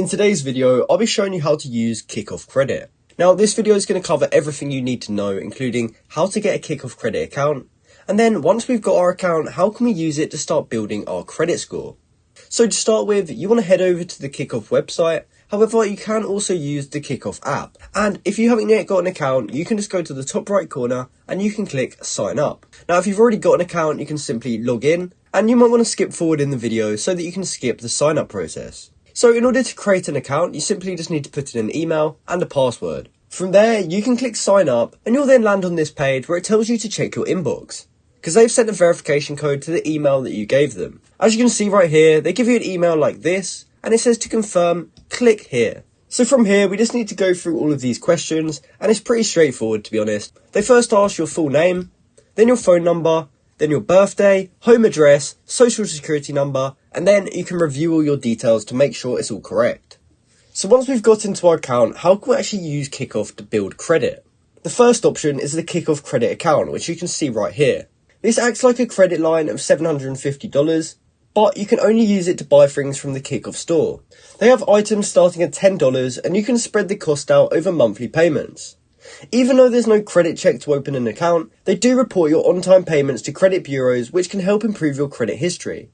In today's video, I'll be showing you how to use Kikoff credit. Now, this video is going to cover everything you need to know, including how to get a Kikoff credit account, and then once we've got our account, how can we use it to start building our credit score. So to start with, you want to head over to the Kikoff website. However, you can also use the Kikoff app. And if you haven't yet got an account, you can just go to the top right corner and you can click sign up. Now, if you've already got an account, you can simply log in, and you might want to skip forward in the video so that you can skip the sign up process. So in order to create an account, you simply just need to put in an email and a password. From there, you can click sign up and you'll then land on this page where it tells you to check your inbox, because they've sent a verification code to the email that you gave them. As you can see right here, they give you an email like this, and it says to confirm, click here. So from here, we just need to go through all of these questions, and it's pretty straightforward, to be honest. They first ask your full name, then your phone number, then your birthday, home address, social security number, and then you can review all your details to make sure it's all correct. So once we've got into our account, how can we actually use Kikoff to build credit? The first option is the Kikoff credit account, which you can see right here. This acts like a credit line of $750, but you can only use it to buy things from the Kikoff store. They have items starting at $10 and you can spread the cost out over monthly payments. Even though there's no credit check to open an account, they do report your on-time payments to credit bureaus, which can help improve your credit history.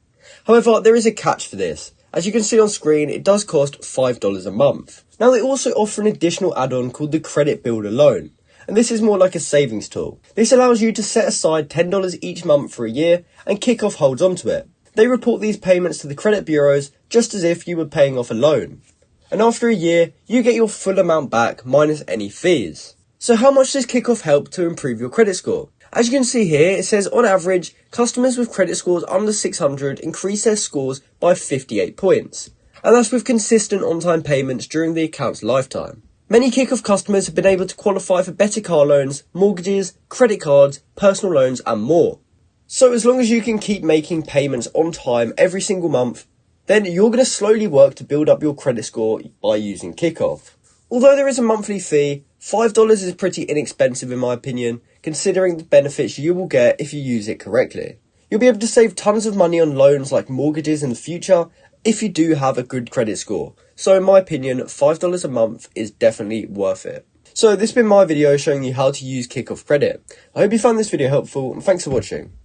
However, there is a catch for this. As you can see on screen, it does cost $5 a month. Now, they also offer an additional add-on called the Credit Builder Loan, and this is more like a savings tool. This allows you to set aside $10 each month for a year, and Kikoff holds onto it. They report these payments to the credit bureaus just as if you were paying off a loan. And after a year, you get your full amount back minus any fees. So how much does Kikoff help to improve your credit score? As you can see here, it says on average, customers with credit scores under 600 increase their scores by 58 points. And that's with consistent on-time payments during the account's lifetime. Many Kikoff customers have been able to qualify for better car loans, mortgages, credit cards, personal loans and more. So as long as you can keep making payments on time every single month, then you're going to slowly work to build up your credit score by using Kikoff. Although there is a monthly fee, $5 is pretty inexpensive in my opinion, considering the benefits you will get if you use it correctly. You'll be able to save tons of money on loans like mortgages in the future if you do have a good credit score. So in my opinion, $5 a month is definitely worth it. So this has been my video showing you how to use Kikoff credit. I hope you found this video helpful and thanks for watching.